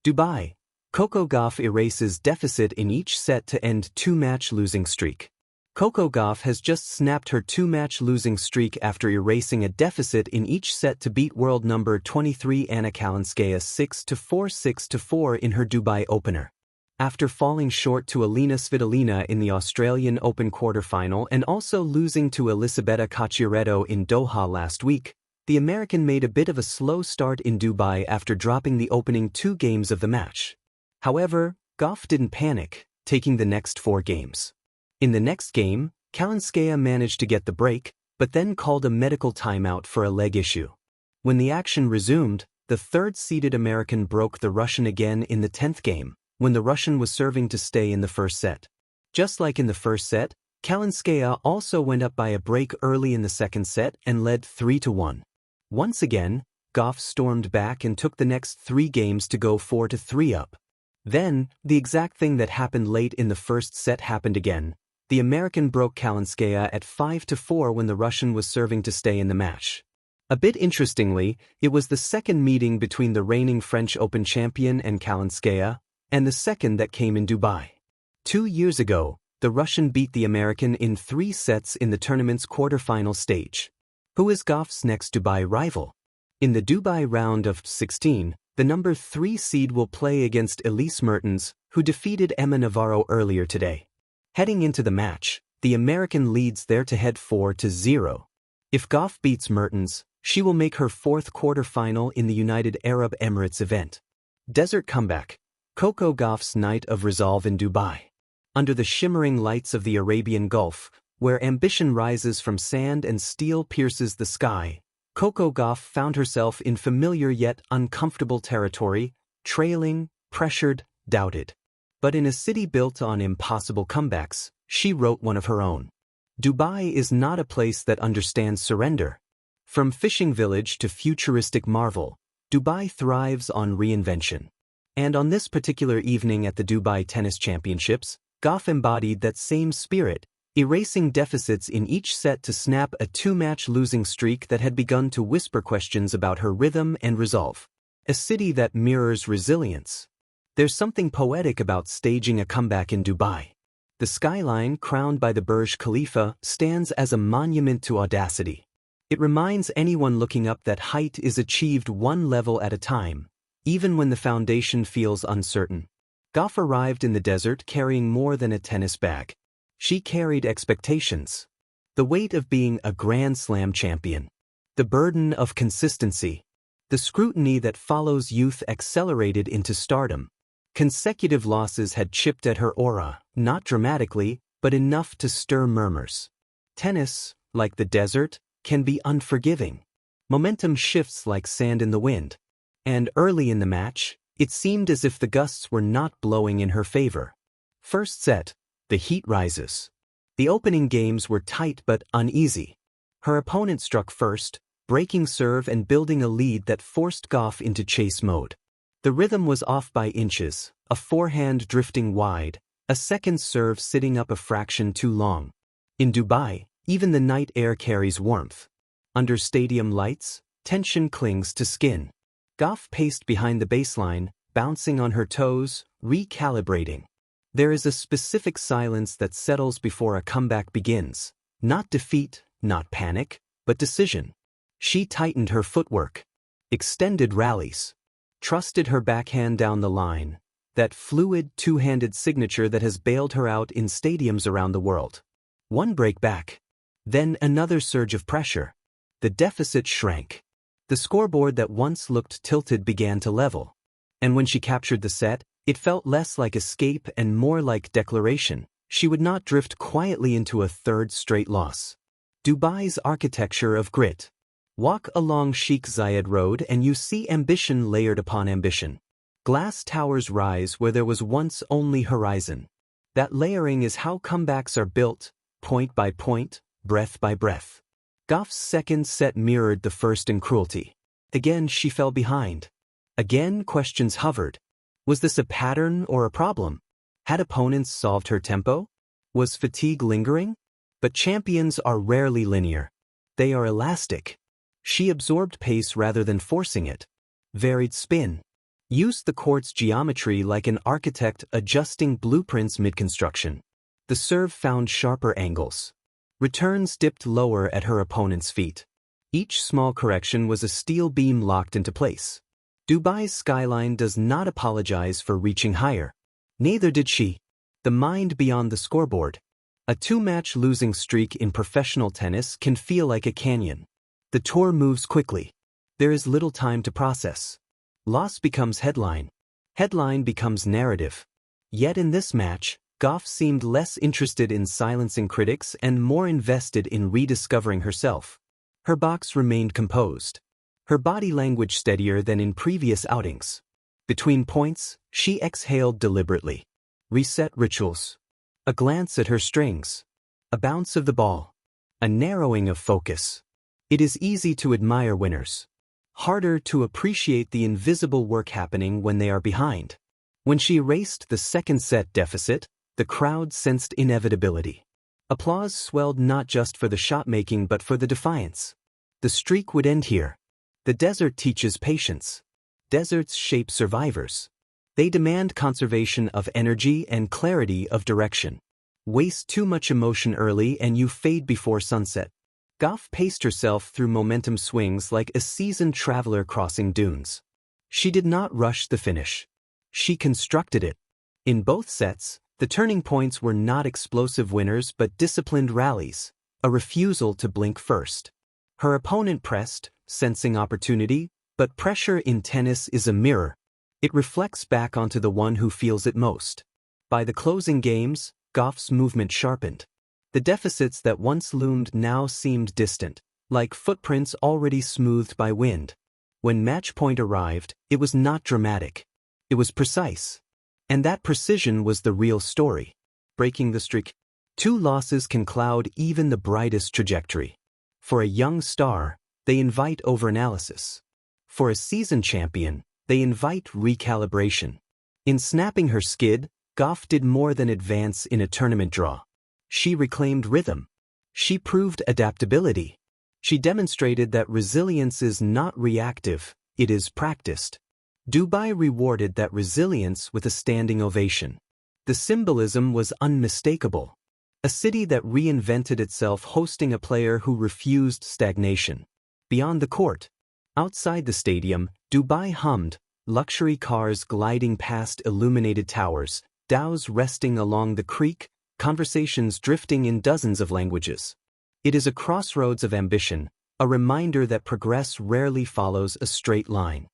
Dubai. Coco Gauff erases deficit in each set to end two-match losing streak. Coco Gauff has just snapped her two-match losing streak after erasing a deficit in each set to beat world number 23 Anna Kalinskaya 6-4, 6-4 in her Dubai opener. After falling short to Alina Svitolina in the Australian Open quarterfinal and also losing to Elisabetta Cocciaretto in Doha last week, the American made a bit of a slow start in Dubai after dropping the opening 2 games of the match. However, Gauff didn't panic, taking the next 4 games. In the next game, Kalinskaya managed to get the break, but then called a medical timeout for a leg issue. When the action resumed, the third-seeded American broke the Russian again in the 10th game, when the Russian was serving to stay in the first set. Just like in the first set, Kalinskaya also went up by a break early in the second set and led 3-1. Once again, Gauff stormed back and took the next 3 games to go 4-3 up. Then, the exact thing that happened late in the first set happened again. The American broke Kalinskaya at 5-4 when the Russian was serving to stay in the match. A bit interestingly, it was the second meeting between the reigning French Open champion and Kalinskaya, and the second that came in Dubai. 2 years ago, the Russian beat the American in 3 sets in the tournament's quarterfinal stage. Who is Gauff's next Dubai rival? In the Dubai round of 16, the number 3 seed will play against Elise Mertens, who defeated Emma Navarro earlier today. Heading into the match, the American leads there to head 4-0. If Gauff beats Mertens, she will make her 4th quarterfinal in the United Arab Emirates event. Desert comeback. Coco Gauff's night of resolve in Dubai. Under the shimmering lights of the Arabian Gulf, where ambition rises from sand and steel pierces the sky, Coco Gauff found herself in familiar yet uncomfortable territory, trailing, pressured, doubted. But in a city built on impossible comebacks, she wrote one of her own. Dubai is not a place that understands surrender. From fishing village to futuristic marvel, Dubai thrives on reinvention. And on this particular evening at the Dubai Tennis Championships, Gauff embodied that same spirit, erasing deficits in each set to snap a 2-match losing streak that had begun to whisper questions about her rhythm and resolve. A city that mirrors resilience. There's something poetic about staging a comeback in Dubai. The skyline, crowned by the Burj Khalifa, stands as a monument to audacity. It reminds anyone looking up that height is achieved one level at a time, even when the foundation feels uncertain. Gauff arrived in the desert carrying more than a tennis bag. She carried expectations. The weight of being a Grand Slam champion. The burden of consistency. The scrutiny that follows youth accelerated into stardom. Consecutive losses had chipped at her aura, not dramatically, but enough to stir murmurs. Tennis, like the desert, can be unforgiving. Momentum shifts like sand in the wind. And early in the match, it seemed as if the gusts were not blowing in her favor. First set, the heat rises. The opening games were tight but uneasy. Her opponent struck first, breaking serve and building a lead that forced Gauff into chase mode. The rhythm was off by inches, a forehand drifting wide, a second serve sitting up a fraction too long. In Dubai, even the night air carries warmth. Under stadium lights, tension clings to skin. Gauff paced behind the baseline, bouncing on her toes, recalibrating. There is a specific silence that settles before a comeback begins. Not defeat, not panic, but decision. She tightened her footwork. Extended rallies. Trusted her backhand down the line. That fluid, two-handed signature that has bailed her out in stadiums around the world. One break back. Then another surge of pressure. The deficit shrank. The scoreboard that once looked tilted began to level. And when she captured the set, it felt less like escape and more like declaration. She would not drift quietly into a third straight loss. Dubai's architecture of grit. Walk along Sheikh Zayed Road and you see ambition layered upon ambition. Glass towers rise where there was once only horizon. That layering is how comebacks are built, point by point, breath by breath. Gauff's second set mirrored the first in cruelty. Again she fell behind. Again questions hovered. Was this a pattern or a problem? Had opponents solved her tempo? Was fatigue lingering? But champions are rarely linear. They are elastic. She absorbed pace rather than forcing it. Varied spin. Used the court's geometry like an architect adjusting blueprints mid-construction. The serve found sharper angles. Returns dipped lower at her opponent's feet. Each small correction was a steel beam locked into place. Dubai's skyline does not apologize for reaching higher. Neither did she. The mind beyond the scoreboard. A two-match losing streak in professional tennis can feel like a canyon. The tour moves quickly. There is little time to process. Loss becomes headline. Headline becomes narrative. Yet in this match, Gauff seemed less interested in silencing critics and more invested in rediscovering herself. Her box remained composed. Her body language steadier than in previous outings. Between points, she exhaled deliberately. Reset rituals. A glance at her strings. A bounce of the ball. A narrowing of focus. It is easy to admire winners. Harder to appreciate the invisible work happening when they are behind. When she erased the second set deficit, the crowd sensed inevitability. Applause swelled not just for the shot-making but for the defiance. The streak would end here. The desert teaches patience. Deserts shape survivors. They demand conservation of energy and clarity of direction. Waste too much emotion early and you fade before sunset. Gauff paced herself through momentum swings like a seasoned traveler crossing dunes. She did not rush the finish. She constructed it. In both sets, the turning points were not explosive winners but disciplined rallies, a refusal to blink first. Her opponent pressed, sensing opportunity, but pressure in tennis is a mirror. It reflects back onto the one who feels it most. By the closing games, Gauff's movement sharpened. The deficits that once loomed now seemed distant, like footprints already smoothed by wind. When match point arrived, it was not dramatic. It was precise. And that precision was the real story. Breaking the streak. 2 losses can cloud even the brightest trajectory. For a young star, they invite overanalysis. For a seasoned champion, they invite recalibration. In snapping her skid, Gauff did more than advance in a tournament draw. She reclaimed rhythm. She proved adaptability. She demonstrated that resilience is not reactive, it is practiced. Dubai rewarded that resilience with a standing ovation. The symbolism was unmistakable. A city that reinvented itself hosting a player who refused stagnation. Beyond the court. Outside the stadium, Dubai hummed, luxury cars gliding past illuminated towers, dhows resting along the creek, conversations drifting in dozens of languages. It is a crossroads of ambition, a reminder that progress rarely follows a straight line.